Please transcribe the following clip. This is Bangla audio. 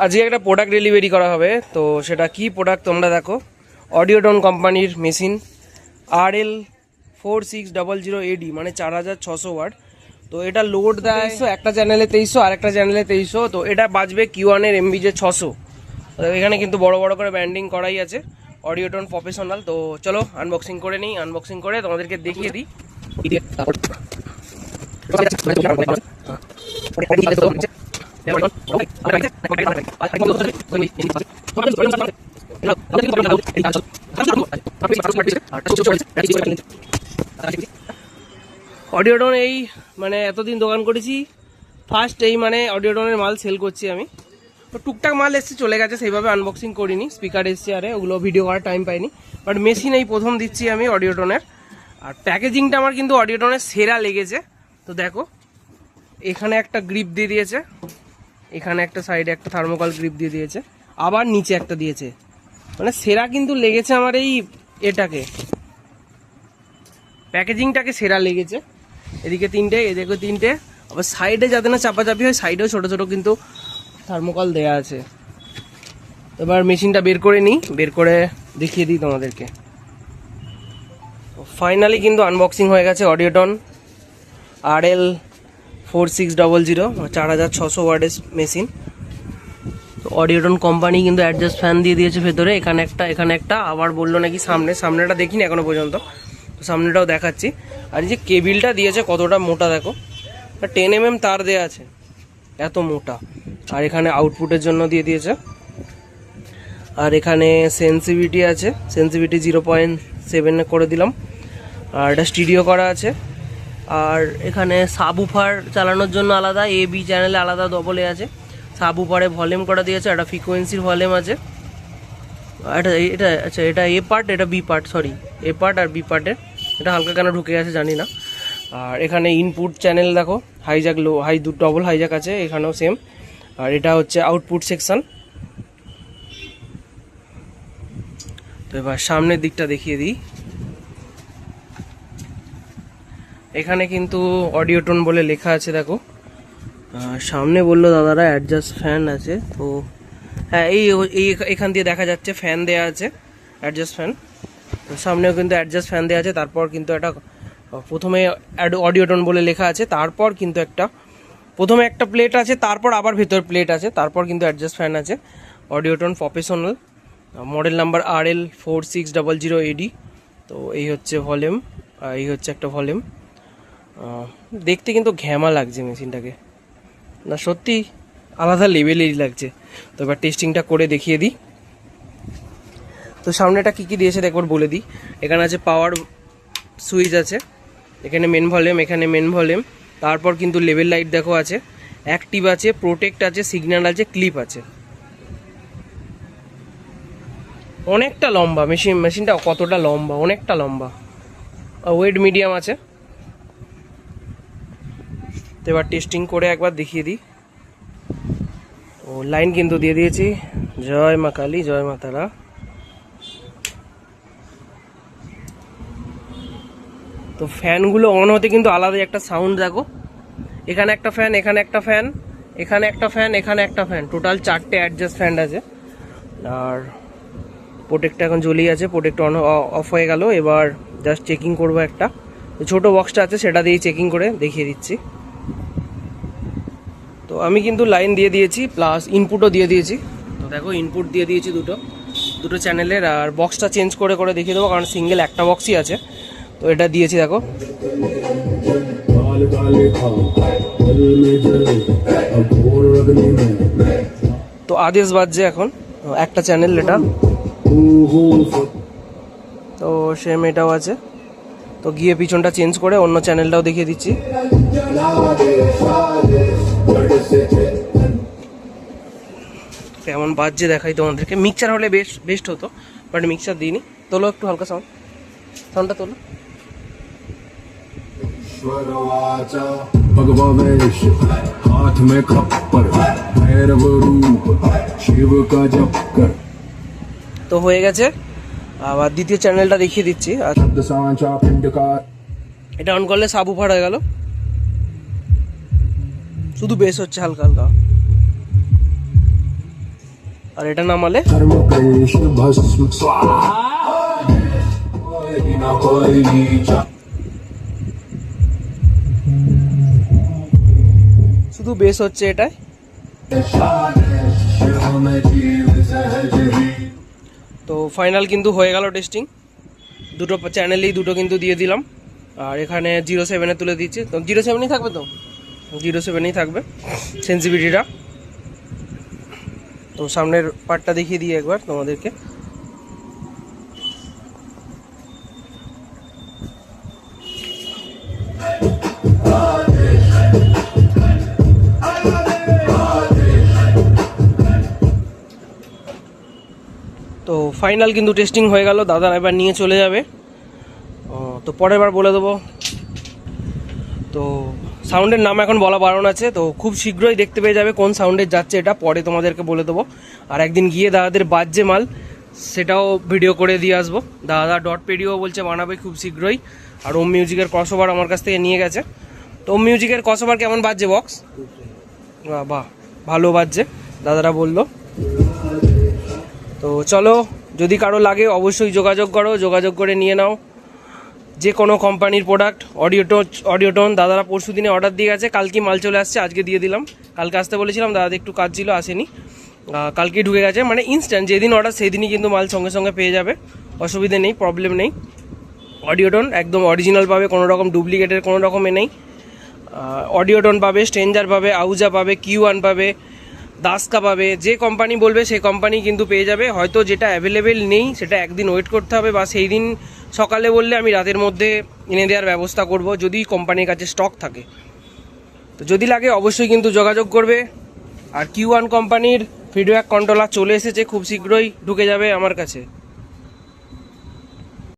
আজকে একটা প্রোডাক্ট ডেলিভারি করা হবে, তো সেটা কি প্রোডাক্ট তোমরা দেখো। অডিওটন কোম্পানির মেশিন RL4600AD মানে 4600 ওয়াট। তো এটা লোড দেয় একটা চ্যানেলে 2300 আর একটা চ্যানেলে 2300। তো এটা বাজবে Q1 এর MB যে 600। এখানে কিন্তু বড় বড় করে ব্যান্ডিং করাই আছে অডিওটন প্রফেশনাল। তো চলো আনবক্সিং করে নিই, আনবক্সিং করে তোমাদেরকে দেখিয়ে দিই। অডিওটন এই মানে এতদিন দোকান করেছি, ফার্স্ট এই মানে অডিওটনের মাল সেল করছি আমি। তো টুকটাক মাল এসছে চলে গেছে, সেইভাবে আনবক্সিং করিনি। স্পিকার এসছে, আরে ওগুলো ভিডিও করার টাইম পাইনি, বাট মেশিন এই প্রথম দিচ্ছি আমি অডিওটনের। আর প্যাকেজিংটা আমার কিন্তু অডিওটনের সেরা লেগেছে। তো দেখো এখানে একটা গ্রিপ দিয়ে দিয়েছে, এখানে একটা সাইডে একটা থার্মোকল গ্রিপ দিয়ে দিয়েছে, আবার নিচে একটা দিয়েছে। মানে সেরা কিন্তু লেগেছে আমার এই এটাকে, প্যাকেজিংটাকে সেরা লেগেছে। এদিকে তিনটে, এদিকে তিনটে, আবার সাইডে যাতে না চাপাচাপি হয় সাইডেও ছোটো ছোটো কিন্তু থার্মোকল দেয়া আছে। এবার মেশিনটা বের করে নিই, বের করে দেখিয়ে দিই তোমাদেরকে। ফাইনালি কিন্তু আনবক্সিং হয়ে গেছে অডিওটন RL4600 4600 ওয়াটের মেশিন। তো অডিওটন কোম্পানি কিন্তু অ্যাডজাস্ট ফ্যান দিয়ে দিয়েছে ভেতরে, এখানে একটা এখানে একটা, আবার বললো নাকি সামনেটা দেখিনি এখনো পর্যন্ত, তো সামনেটাও দেখাচ্ছি। আর এই যে কেবিলটা দিয়েছে কতটা মোটা দেখো, 10 mm তার দেওয়া আছে, এত মোটা। আর এখানে আউটপুটের জন্য দিয়ে দিয়েছে। আর এখানে সেন্সিভিটি আছে, সেন্সিভিটি 0.7 করে দিলাম। আর এটা স্টিরিও করা আছে। আর এখানে সাবউফার চালানোর জন্য আলাদা, AB চ্যানেলে আলাদা ডবল এ আছে। সাবউফারে ভলিউম করা দিয়েছে, একটা ফ্রিকোয়েন্সির ভলিউম আছে। এটা আচ্ছা, এটা A পার্ট, এটা B part, sorry A part আর B পার্টের। এটা হালকা কেন ঢুকে গেছে জানি না। আর এখানে ইনপুট চ্যানেল দেখো, hijack low high double hijack আছে, এখানেও সেম। আর এটা হচ্ছে আউটপুট সেকশন। তো এবার সামনের দিকটা দেখিয়ে দিই। এখানে কিন্তু অডিওটন বলে লেখা আছে দেখো। সামনে বললো দাদারা অ্যাডজাস্ট ফ্যান আছে, তো হ্যাঁ এই এখান দিয়ে দেখা যাচ্ছে ফ্যান দেওয়া আছে, অ্যাডজাস্ট ফ্যান। তো সামনেও কিন্তু অ্যাডজাস্ট ফ্যান দেওয়া আছে। তারপর কিন্তু একটা প্রথমে অডিওটন বলে লেখা আছে, তারপর কিন্তু প্রথমে একটা প্লেট আছে, তারপর আবার ভেতর প্লেট আছে, তারপর কিন্তু অ্যাডজাস্ট ফ্যান আছে। অডিওটন প্রফেশনাল, মডেল নাম্বার RL4600AD। তো এই হচ্ছে ভলিউম, এই হচ্ছে একটা ভলিউম। দেখতে কিন্তু ঘ্যামা লাগছে মেশিনটাকে, না সত্যি আলাদা লেভেলেরই লাগছে। তো এবার টেস্টিংটা করে দেখিয়ে দিই। তো সামনেটা কী কী দিয়েছে একবার বলে দিই। এখানে আছে পাওয়ার সুইচ আছে, এখানে মেন ভলিউম, এখানে মেন ভলিউম। তারপর কিন্তু লেভেল লাইট দেখো আছে, অ্যাক্টিভ আছে, প্রোটেক্ট আছে, সিগন্যাল আছে, ক্লিপ আছে। অনেকটা লম্বা মেশিনটা কতটা লম্বা, অনেকটা লম্বা। ওয়েট মিডিয়াম আছে। তো এবার টেস্টিং করে একবার দেখিয়ে দিই। ও লাইন কিন্তু দিয়ে দিয়েছি, জয় মা কালী, জয় মা তারা। তো ফ্যানগুলো অন হতে কিন্তু আলাদাই একটা সাউন্ড দেখো। এখানে একটা ফ্যান, এখানে একটা ফ্যান, এখানে একটা ফ্যান, এখানে একটা ফ্যান, টোটাল 4টে অ্যাডজাস্ট ফ্যান আছে। আর প্রোটেক্টটা এখন জ্বলেই আছে, প্রোটেক্ট অন অফ হয়ে গেল। এবার জাস্ট চেকিং করবো, একটা ছোটো বক্সটা আছে সেটা দিয়েই চেকিং করে দেখিয়ে দিচ্ছি। তো আমি কিন্তু লাইন দিয়ে দিয়েছি, প্লাস ইনপুটও দিয়ে দিয়েছি। তো দেখো ইনপুট দিয়ে দিয়েছি দুটো চ্যানেলের। আর বক্সটা চেঞ্জ করে করে দেখিয়ে দেবো, কারণ সিঙ্গেল একটা বক্সই আছে। তো এটা দিয়েছি দেখো। তো আদেশ বাজছে এখন, একটা চ্যানেল এটা। তো সেম এটাও আছে। তো গিয়ে পিছনটা চেঞ্জ করে অন্য চ্যানেলটাও দেখিয়ে দিচ্ছি। কেমন বাজছে দেখাই তোমাদেরকে। মিক্সচার হলে বেস্ট হতো, বাট মিক্সচার দিইনি। তোলো একটু হালকা সাউন্ডটা তোলো। তো হয়ে গেছে। আবার দ্বিতীয় চ্যানেলটা দেখিয়ে দিচ্ছি। এটা অন করলে সাবউফার হয়ে গেল, শুধু বেস হচ্ছে হালকা হালকা। আর এটা নামালে শুধু বেস হচ্ছে এটায়। তো ফাইনাল কিন্তু হয়ে গেল টেস্টিং, দুটো চ্যানেলেই দুটো কিন্তু দিয়ে দিলাম। আর এখানে 07-এ তুলে দিচ্ছি, তো 07ই থাকবে, তো 07ই থাকবে সেন্সিভিটিটা। তো সামনের পার্টটা দেখিয়ে দিই একবার তোমাদেরকে। তো ফাইনাল কিন্তু টেস্টিং হয়ে গেল, দাদা এবার নিয়ে চলে যাবে। তো পরের বার বলে দেবো। তো সাউন্ডের নাম এখন বলা বারণ আছে, তো খুব শীঘ্রই দেখতে পেয়ে যাবে কোন সাউন্ডের যাচ্ছে এটা, পরে তোমাদেরকে বলে দেবো। আর একদিন গিয়ে দাদাদের বাজছে মাল, সেটাও ভিডিও করে দিয়ে আসবো। দাদা ডট পেডিও বলছে বানাবে খুব শীঘ্রই। আর ওম মিউজিকের ক্রসওভার আমার কাছ থেকে নিয়ে গেছে। তো ওম মিউজিকের ক্রসওভার কেমন বাজছে বক্স? বাহ, ভালো বাজছে দাদারা বললো। তো চলো, যদি কারো লাগে অবশ্যই যোগাযোগ করো, যোগাযোগ করে নিয়ে নাও যে কোনো কোম্পানির প্রোডাক্ট। অডিওটোন দাদারা পরশু দিনে অর্ডার দিয়ে গেছে, কালকে মাল চলে আসছে, আজকে দিয়ে দিলাম। কালকে আসতে বলেছিলাম, দাদাদের একটু কাজ ছিল, আসেনি, কালকেই ঢুকে গেছে। মানে ইনস্ট্যান্ট, যেদিন অর্ডার সেই দিনই কিন্তু মাল সঙ্গে সঙ্গে পেয়ে যাবে, অসুবিধে নেই, প্রবলেম নেই। অডিওটোন একদম অরিজিনাল পাবে, কোনো রকম ডুপ্লিকেটের কোনো রকমে নেই। অডিওটোন পাবে, স্ট্রেঞ্জার পাবে, আউজা পাবে, Q1 পাবে, দাসকা পাবে, যে কোম্পানি বলবে সেই কোম্পানি কিন্তু পেয়ে যাবে। হয়তো যেটা অ্যাভেলেবেল নেই সেটা একদিন ওয়েট করতে হবে, বা সেই দিন সকালে বললে আমি রাতের মধ্যে এনে দেওয়ার ব্যবস্থা করব, যদি কোম্পানির কাছে স্টক থাকে। তো যদি লাগে অবশ্যই কিন্তু যোগাযোগ করবে। আর Q1 কোম্পানির ফিডব্যাক কন্ট্রোলার চলে এসেছে, খুব শীঘ্রই ঢুকে যাবে আমার কাছে।